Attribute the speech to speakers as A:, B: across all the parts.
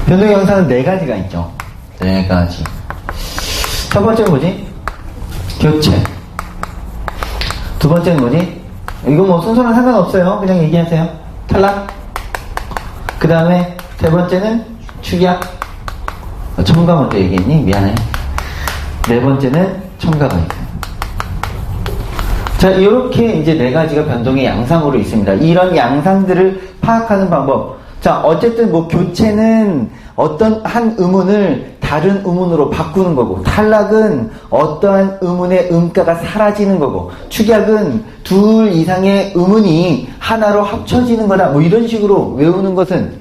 A: 변동 양상은 네 가지가 있죠. 네 가지. 첫 번째는 뭐지? 교체. 두 번째는 뭐지? 이거 뭐 순서랑 상관없어요. 그냥 얘기하세요. 탈락. 그 다음에 세 번째는 축약. 첨가 먼저 얘기했니? 미안해. 네 번째는 첨가가 있어요. 자, 이렇게 이제 네 가지가 변동의 양상으로 있습니다. 이런 양상들을 파악하는 방법. 자, 어쨌든 뭐 교체는 어떤 한 음운을 다른 음운으로 바꾸는 거고, 탈락은 어떠한 음운의 음가가 사라지는 거고, 축약은 둘 이상의 음운이 하나로 합쳐지는 거다. 뭐 이런 식으로 외우는 것은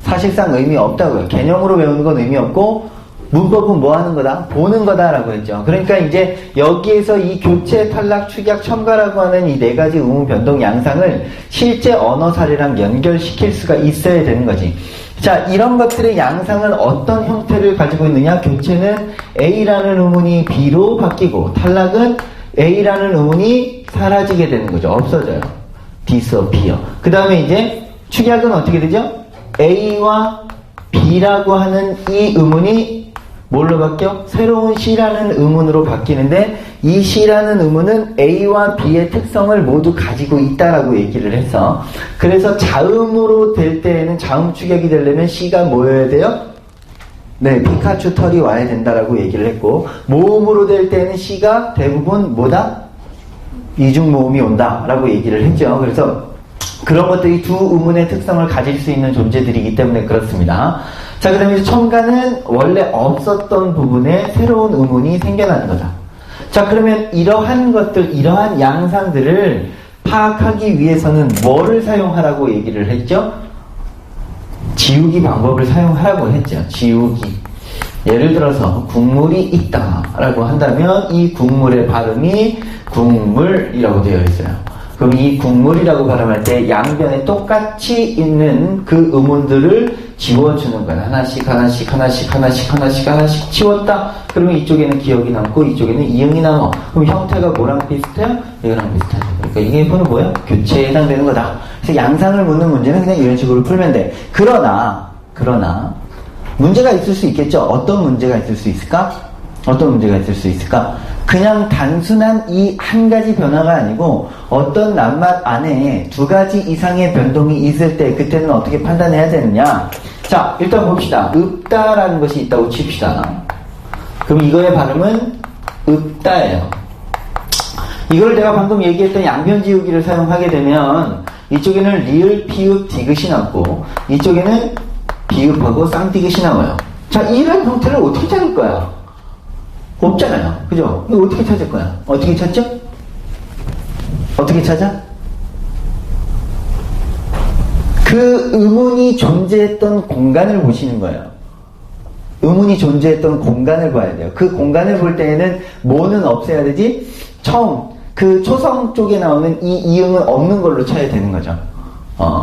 A: 사실상 의미 없다고요. 개념으로 외우는 건 의미 없고, 문법은 뭐 하는 거다? 보는 거다라고 했죠. 그러니까 이제 여기에서 이 교체, 탈락, 축약, 첨가라고 하는 이 네 가지 음운 변동 양상을 실제 언어 사례랑 연결시킬 수가 있어야 되는 거지. 자, 이런 것들의 양상은 어떤 형태를 가지고 있느냐? 교체는 A라는 음운이 B로 바뀌고, 탈락은 A라는 음운이 사라지게 되는 거죠. 없어져요. disappear. 그 다음에 이제 축약은 어떻게 되죠? A와 B라고 하는 이 음운이 뭘로 바뀌어? 새로운 C라는 음운으로 바뀌는데, 이 C라는 음운은 A와 B의 특성을 모두 가지고 있다라고 얘기를 해서, 그래서 자음으로 될 때에는 자음 축약이 되려면 C가 뭐여야 돼요? 네, 피카츄 털이 와야 된다라고 얘기를 했고, 모음으로 될 때에는 C가 대부분 뭐다? 이중 모음이 온다라고 얘기를 했죠. 그래서 그런 것들이 두 음운의 특성을 가질 수 있는 존재들이기 때문에 그렇습니다. 자, 그 다음에 첨가는 원래 없었던 부분에 새로운 음운이 생겨나는 거다. 자, 그러면 이러한 것들, 이러한 양상들을 파악하기 위해서는 뭐를 사용하라고 얘기를 했죠? 지우기 방법을 사용하라고 했죠. 지우기. 예를 들어서 국물이 있다라고 한다면 이 국물의 발음이 국물이라고 되어 있어요. 그럼 이 국물이라고 발음할 때 양변에 똑같이 있는 그 음운들을 지워주는 거야. 하나씩 하나씩 하나씩 하나씩 하나씩 하나씩 지웠다. 그러면 이쪽에는 기억이 남고 이쪽에는 이응이 남아. 그럼 형태가 뭐랑 비슷해요? 이거랑 비슷하죠. 그러니까 이게 보는 뭐야? 교체에 해당되는 거다. 그래서 양상을 묻는 문제는 그냥 이런 식으로 풀면 돼. 그러나 문제가 있을 수 있겠죠. 어떤 문제가 있을 수 있을까? 어떤 문제가 있을 수 있을까? 그냥 단순한 이 한 가지 변화가 아니고 어떤 낱말 안에 두 가지 이상의 변동이 있을 때 그때는 어떻게 판단해야 되느냐? 자, 일단 봅시다. 읍다라는 것이 있다고 칩시다. 그럼 이거의 발음은 읍다예요. 이걸 내가 방금 얘기했던 양변 지우기를 사용하게 되면 이쪽에는 리을, 피읍, 디귿이 남고 이쪽에는 비읍하고 쌍디귿이 남아요. 자, 이런 형태를 어떻게 찾을 거야? 없잖아요. 그죠? 이거 어떻게 찾을 거야? 어떻게 찾죠? 어떻게 찾아? 그 음운이 존재했던 공간을 보시는 거예요. 음운이 존재했던 공간을 봐야 돼요. 그 공간을 볼 때에는 뭐는 없애야 되지? 처음, 그 초성 쪽에 나오는 이 이응은 없는 걸로 쳐야 되는 거죠.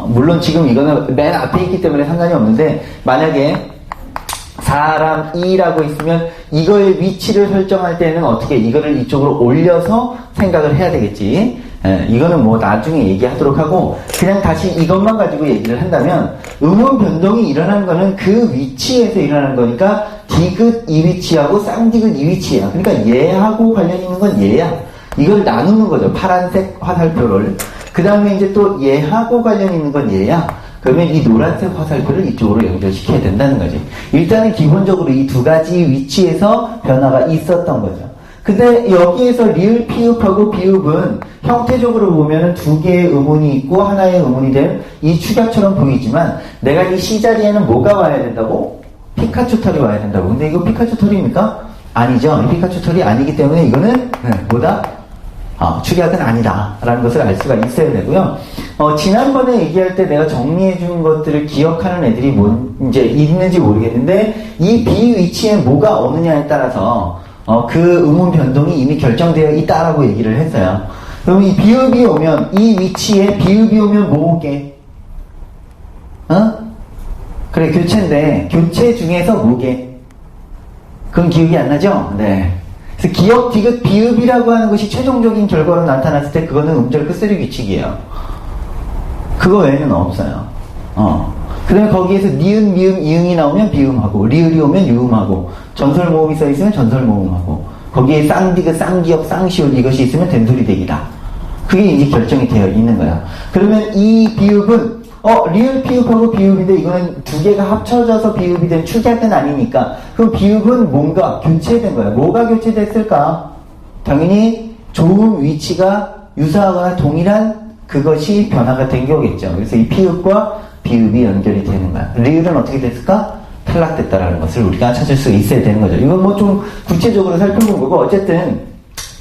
A: 물론 지금 이거는 맨 앞에 있기 때문에 상관이 없는데, 만약에 사람이라고 있으면 이거의 위치를 설정할 때는 어떻게 이거를 이쪽으로 올려서 생각을 해야 되겠지. 이거는 뭐 나중에 얘기하도록 하고 그냥 다시 이것만 가지고 얘기를 한다면 음운 변동이 일어나는 거는 그 위치에서 일어나는 거니까 디귿 이 위치하고 쌍디귿 이 위치야. 그러니까 얘하고 관련 있는 건 얘야. 이걸 나누는 거죠. 파란색 화살표를. 그 다음에 이제 또 얘하고 관련 있는 건 얘야. 그러면 이 노란색 화살표를 이쪽으로 연결시켜야 된다는 거지. 일단은 기본적으로 이 두 가지 위치에서 변화가 있었던 거죠. 근데 여기에서 리을, 피읍하고 비읍은 형태적으로 보면은 두 개의 음운이 있고 하나의 음운이 된 이 축약처럼 보이지만 내가 이 C 자리에는 뭐가 와야 된다고? 피카츄 털이 와야 된다고. 근데 이거 피카츄 털입니까? 아니죠. 피카츄 털이 아니기 때문에 이거는 뭐다? 축약은 아니다 라는 것을 알 수가 있어야 되고요. 지난번에 얘기할 때 내가 정리해 준 것들을 기억하는 애들이 이제 있는지 모르겠는데 이 B 위치에 뭐가 오느냐에 따라서 그 음운 변동이 이미 결정되어 있다라고 얘기를 했어요. 그럼 이 비읍이 오면 이 위치에 비읍이 오면 뭐 오게? 그래, 교체인데 교체 중에서 뭐게? 그건 기억이 안 나죠? 네. 그래서 기역, 디귿, 비읍이라고 하는 것이 최종적인 결과로 나타났을 때 그거는 음절 끝소리 규칙이에요. 그거 외에는 없어요. 그 다음에 거기에서 니은, 미음, 이응이 나오면 비음하고, 리을이 오면 유음하고, 전설모음이 써있으면 전설모음하고, 거기에 쌍디귿, 쌍기역, 쌍시옷 이것이 있으면 된소리대기다. 그게 이제 결정이 되어 있는 거야. 그러면 이 비읍은, 리을 피읍하고 비읍인데 이거는 두 개가 합쳐져서 비읍이 된 축약은 아니니까, 그럼 비읍은 뭔가 교체된 거야. 뭐가 교체됐을까? 당연히 조음 위치가 유사하거나 동일한 그것이 변화가 된 거겠죠. 그래서 이 피읍과 비읍이 연결이 되는 거야. 리을은 어떻게 됐을까? 탈락됐다라는 것을 우리가 찾을 수 있어야 되는 거죠. 이건 뭐 좀 구체적으로 살펴본 거고, 어쨌든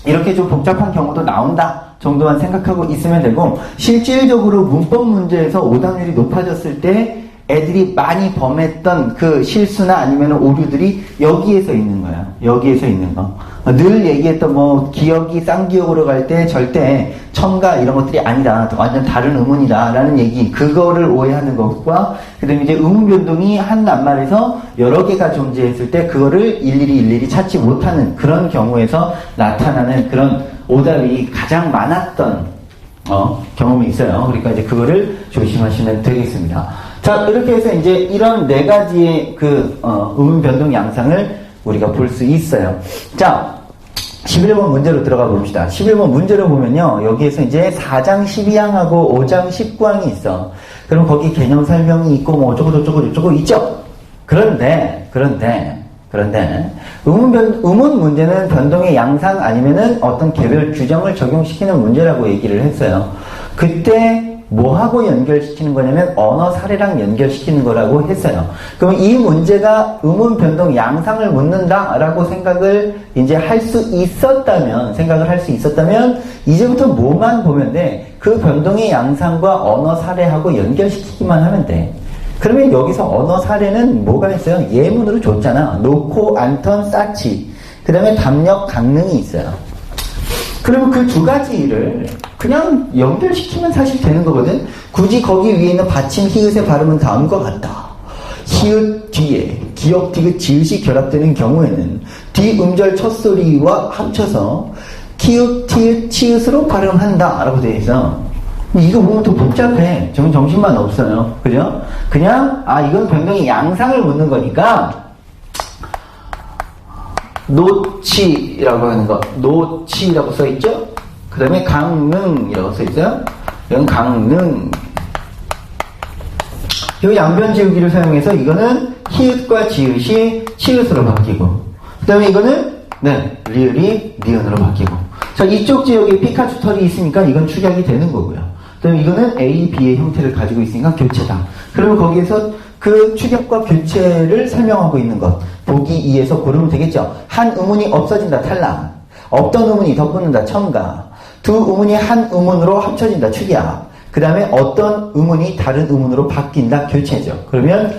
A: 이렇게 좀 복잡한 경우도 나온다 정도만 생각하고 있으면 되고, 실질적으로 문법 문제에서 오답률이 높아졌을 때 애들이 많이 범했던 그 실수나 아니면 오류들이 여기에서 있는 거야. 여기에서 있는 거. 늘 얘기했던 뭐 기역이 쌍기역으로 갈 때 절대 첨가 이런 것들이 아니다. 완전 다른 음운이다 라는 얘기. 그거를 오해하는 것과, 그 다음에 이제 음운 변동이 한 낱말에서 여러 개가 존재했을 때 그거를 일일이 찾지 못하는 그런 경우에서 나타나는 그런 오답이 가장 많았던 경험이 있어요. 그러니까 이제 그거를 조심하시면 되겠습니다. 자, 이렇게 해서 이제 이런 네 가지의 음운 변동 양상을 우리가 볼 수 있어요. 자, 11번 문제로 들어가 봅시다. 11번 문제로 보면요, 여기에서 이제 4장 12항하고 5장 19항이 있어. 그럼 거기 개념 설명이 있고 뭐 어쩌고 있죠? 그런데 음운 문제는 변동의 양상 아니면은 어떤 개별 규정을 적용시키는 문제라고 얘기를 했어요. 그때 뭐하고 연결시키는 거냐면 언어 사례랑 연결시키는 거라고 했어요. 그럼 이 문제가 음운 변동 양상을 묻는다라고 생각을 할 수 있었다면 이제부터 뭐만 보면 돼? 그 변동의 양상과 언어 사례하고 연결시키기만 하면 돼. 그러면 여기서 언어 사례는 뭐가 있어요? 예문으로 줬잖아. 놓고, 안턴, 싸치. 그 다음에 담력, 강릉이 있어요. 그러면 그 두 가지를 그냥 연결시키면 사실 되는 거거든. 굳이 거기 위에 있는 받침 히읗의 발음은 다음과 같다. 히읗 뒤에 기역, 디귿, 지읒이 결합되는 경우에는 뒤 음절 첫 소리와 합쳐서 키읔, 티읕, 치읓으로 발음한다 라고 되어 있어. 이거 보면 더 복잡해. 저는 정신만 없어요. 그죠? 그냥 이건 변동의 양상을 묻는 거니까 노치라고 하는 거, 노치라고 써있죠? 그 다음에 강릉이라고 써있어요? 이건 강릉. 이 양변 지우기를 사용해서 이거는 히읗과 지읒이 치읓으로 바뀌고, 그 다음에 이거는 리을이 니은으로 바뀌고. 자, 이쪽 지역에 피카츄 털이 있으니까 이건 축약이 되는 거고요. 그 다음에 이거는 A, B의 형태를 가지고 있으니까 교체다. 그러면 거기에서 그 축약과 교체를 설명하고 있는 것, 보기 2에서 고르면 되겠죠. 한 음운이 없어진다, 탈락. 없던 음운이 덧붙는다, 첨가. 두 음운이 한 음운으로 합쳐진다, 축약. 그 다음에 어떤 음운이 다른 음운으로 바뀐다, 교체죠. 그러면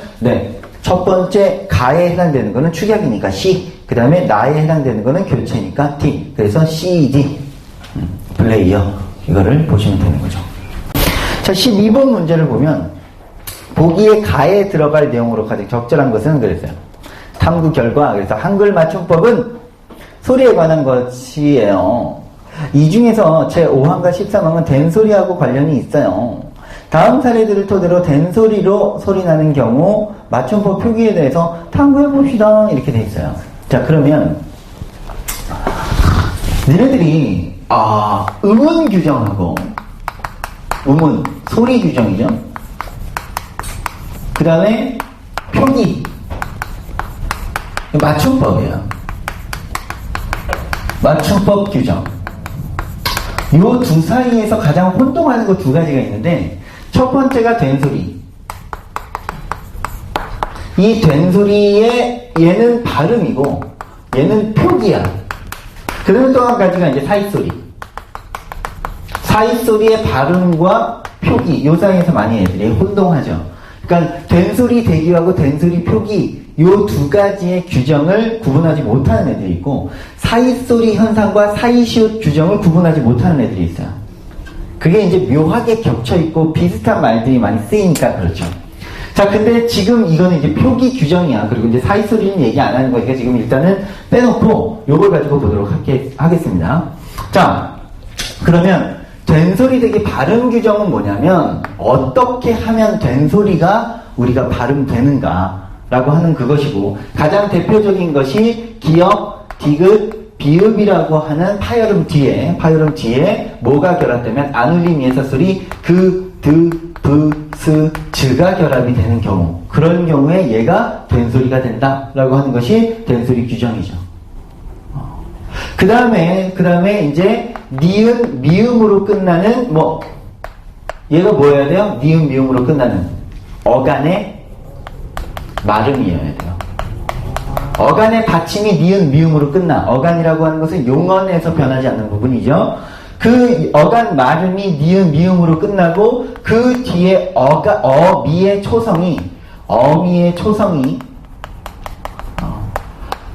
A: 첫 번째 가에 해당되는 거는 축약이니까 C. 그 다음에 나에 해당되는 거는 교체니까 D. 그래서 CD. 플레이어. 이거를 보시면 되는 거죠. 자, 12번 문제를 보면 보기에 가에 들어갈 내용으로 가장 적절한 것은 그랬어요. 탐구 결과. 그래서 한글 맞춤법은 소리에 관한 것이에요. 이 중에서 제5항과 13항은 된소리하고 관련이 있어요. 다음 사례들을 토대로 된소리로 소리나는 경우 맞춤법 표기에 대해서 탐구해봅시다. 이렇게 돼 있어요. 자, 그러면 니네들이 음운 규정하고 음운, 소리 규정이죠. 그 다음에 표기, 맞춤법이에요. 맞춤법 규정. 요 두 사이에서 가장 혼동하는 거 두 가지가 있는데, 첫 번째가 된소리. 이 된소리의 얘는 발음이고 얘는 표기야. 그 다음에 또 한 가지가 이제 사이소리. 사이소리의 발음과 표기, 요 사이에서 많이 애들이 혼동하죠. 그러니까 된소리 대기하고 된소리 표기, 요 두 가지의 규정을 구분하지 못하는 애들이 있고, 사이소리 현상과 사이시옷 규정을 구분하지 못하는 애들이 있어요. 그게 이제 묘하게 겹쳐있고 비슷한 말들이 많이 쓰이니까 그렇죠. 자, 근데 지금 이거는 이제 표기 규정이야. 그리고 이제 사이소리는 얘기 안 하는 거니까 지금 일단은 빼놓고 요걸 가지고 보도록 하겠습니다. 자, 그러면 된소리 대기 발음 규정은 뭐냐면, 어떻게 하면 된소리가 우리가 발음되는가라고 하는 그것이고, 가장 대표적인 것이 기역, 디귿, 비읍이라고 하는 파열음 뒤에 뭐가 결합되면 안울림 예사소리 그, 드, 브, 스, 즈가 결합이 되는 경우, 그런 경우에 얘가 된소리가 된다라고 하는 것이 된소리 규정이죠. 그 다음에 이제 니은, 미음으로 끝나는 얘가 뭐여야 돼요? 니은, 미음으로 끝나는 어간의 말음이어야 돼요. 어간의 받침이 니은, 미음으로 끝나. 어간이라고 하는 것은 용언에서 변하지 않는 부분이죠. 그 어간 말음이 니은, 미음으로 끝나고 그 뒤에 어미의 초성이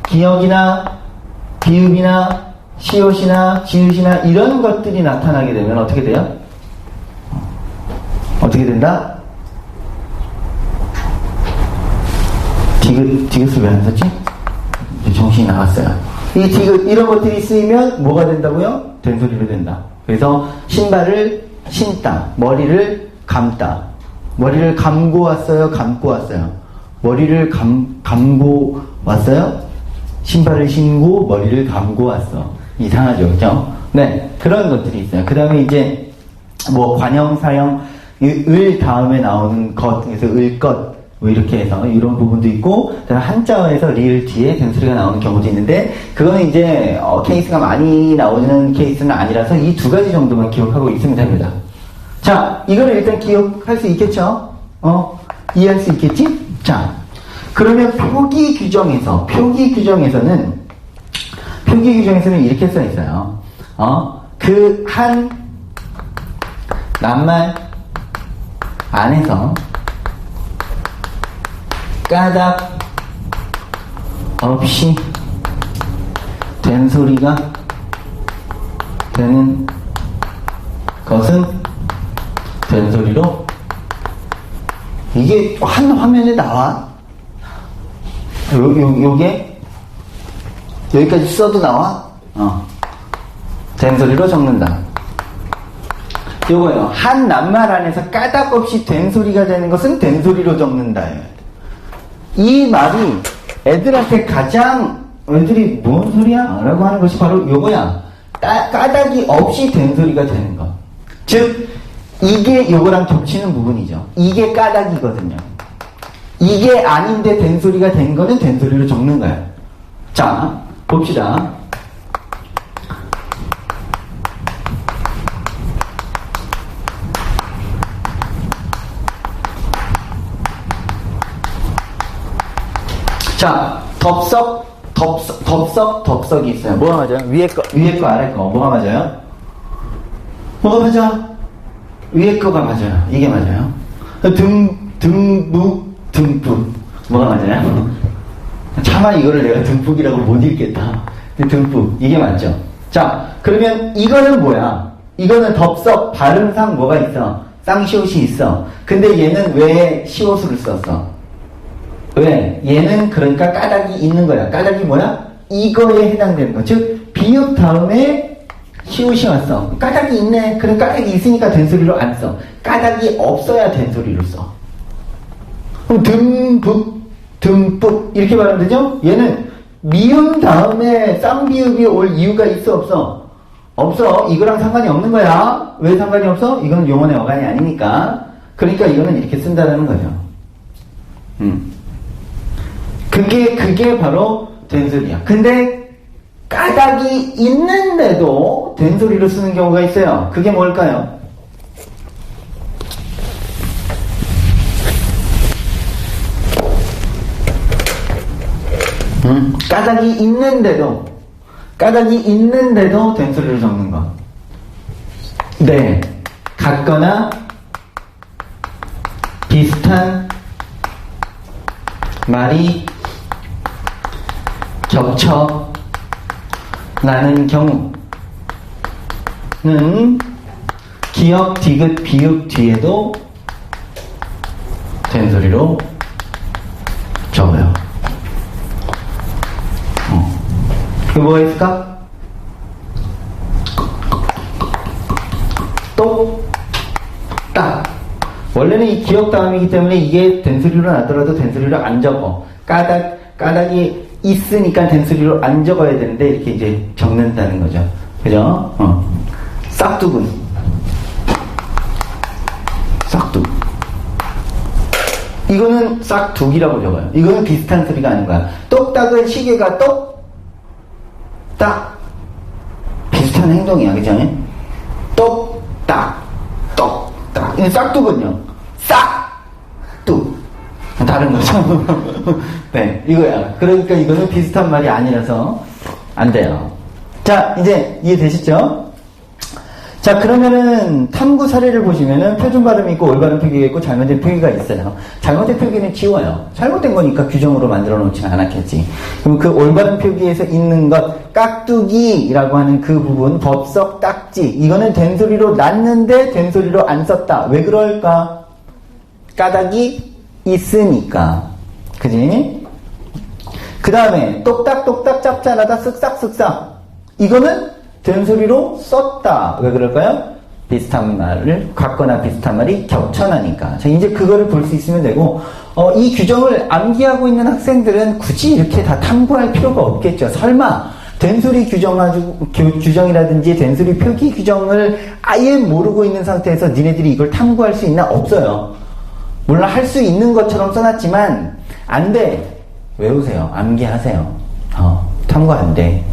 A: 기역이나 비읍이나 시옷이나 지읒이나 이런 것들이 나타나게 되면 어떻게 돼요? 어떻게 된다? 디귿을 왜 안 썼지? 정신이 나갔어요. 이 디귿 이런 것들이 쓰이면 뭐가 된다고요? 된소리로 된다. 그래서 신발을 신다, 머리를 감다, 머리를 감고 왔어요, 감고 왔어요, 머리를 감고 왔어요, 신발을 신고 머리를 감고 왔어. 이상하죠, 그죠? 네, 그런 것들이 있어요. 그 다음에 이제 관형, 사형, 을 다음에 나오는 것, 그래서 을것 이렇게 해서 이런 부분도 있고, 그다음에 한자어에서 리을 뒤에 된소리가 나오는 경우도 있는데, 그거는 이제 케이스가 많이 나오는 케이스는 아니라서 이 두 가지 정도만 기억하고 있으면 됩니다. 자, 이거를 일단 기억할 수 있겠죠? 이해할 수 있겠지? 자, 그러면 표기 규정에서는 이렇게 써 있어요. 그 한 낱말 안에서 까닭 없이 된소리가 되는 것은 된소리로, 이게 한 화면에 나와. 요게 여기까지 써도 나와. 된소리로 적는다. 요거요. 한 낱말 안에서 까닭 없이 된소리가 되는 것은 된소리로 적는다. 이 말이 애들한테 애들이 뭔 소리야? 라고 하는 것이 바로 요거야. 까닭이 없이 된소리가 되는 것. 즉, 이게 요거랑 겹치는 부분이죠. 이게 까닭이거든요. 이게 아닌데 된소리가 된 거는 된소리로 적는 거야. 자, 봅시다. 자, 덥석이 있어요. 뭐가 맞아요? 위에 거, 아래 거. 뭐가 맞아요? 뭐가 맞아? 위에 거가 맞아요. 이게 맞아요. 듬뿍. 뭐가 맞아요? 차마 이거를 내가 듬뿍이라고 못 읽겠다. 듬뿍. 이게 맞죠? 자, 그러면 이거는 뭐야? 이거는 덥석, 발음상 뭐가 있어? 쌍시옷이 있어. 근데 얘는 왜 시옷을 썼어? 왜? 얘는 그러니까 까닭이 있는 거야. 까닭이 뭐야? 이거에 해당되는 거. 즉, 비읍 다음에 시옷이 왔어. 까닭이 있네. 그럼 까닭이 있으니까 된소리로 안 써. 까닭이 없어야 된소리로 써. 그럼 듬뿍 이렇게 말하면 되죠? 얘는 미음 다음에 쌍비읍이 올 이유가 있어, 없어? 없어. 이거랑 상관이 없는 거야. 왜 상관이 없어? 이건 용언의 어간이 아니니까. 그러니까 이거는 이렇게 쓴다는 거죠. 그게 바로 된소리야. 근데 까닭이 있는데도 된소리로 쓰는 경우가 있어요. 그게 뭘까요? 까닭이 있는데도 된소리를 적는 것. 네. 같거나 비슷한 말이 겹쳐 나는 경우는 기역, 디귿, 비읍 뒤에도 된소리로 적어요. 그 뭐가 있을까? 똑, 딱, 원래는 이 기역 다음이기 때문에 이게 된소리로 나더라도 된소리로 안 적어. 까닭이 있으니까 된소리로 안 적어야 되는데 이렇게 이제 적는다는 거죠. 그죠? 싹둑은 싹둑. 이거는 싹둑이라고 적어요. 이거는 비슷한 소리가 아닌 거야. 똑딱은 시계가 똑딱 비슷한 행동이야. 그죠? 똑딱 똑딱. 이 싹둑은요. 싹둑. 다른 거죠. 네, 이거야. 그러니까 이거는 비슷한 말이 아니라서 안 돼요. 자, 이제 이해되시죠? 자, 그러면은 탐구 사례를 보시면은 표준 발음이 있고 올바른 표기가 있고 잘못된 표기가 있어요. 잘못된 표기는 지워요. 잘못된 거니까 규정으로 만들어 놓지 않았겠지. 그럼 그 올바른 표기에서 있는 것, 깍두기라고 하는 그 부분, 법석 딱지, 이거는 된소리로 놨는데 된소리로 안 썼다. 왜 그럴까? 까닭이 있으니까. 그지? 그 다음에 똑딱똑딱 짭짤하다 쓱싹쓱싹, 이거는 된소리로 썼다. 왜 그럴까요? 비슷한 말을, 같거나 비슷한 말이 겹쳐나니까. 자, 이제 그거를 볼 수 있으면 되고, 이 규정을 암기하고 있는 학생들은 굳이 이렇게 다 탐구할 필요가 없겠죠. 설마, 된소리 규정이라든지 된소리 표기 규정을 아예 모르고 있는 상태에서 니네들이 이걸 탐구할 수 있나? 없어요. 물론 할 수 있는 것처럼 써놨지만, 안 돼. 외우세요. 암기하세요. 탐구 안 돼.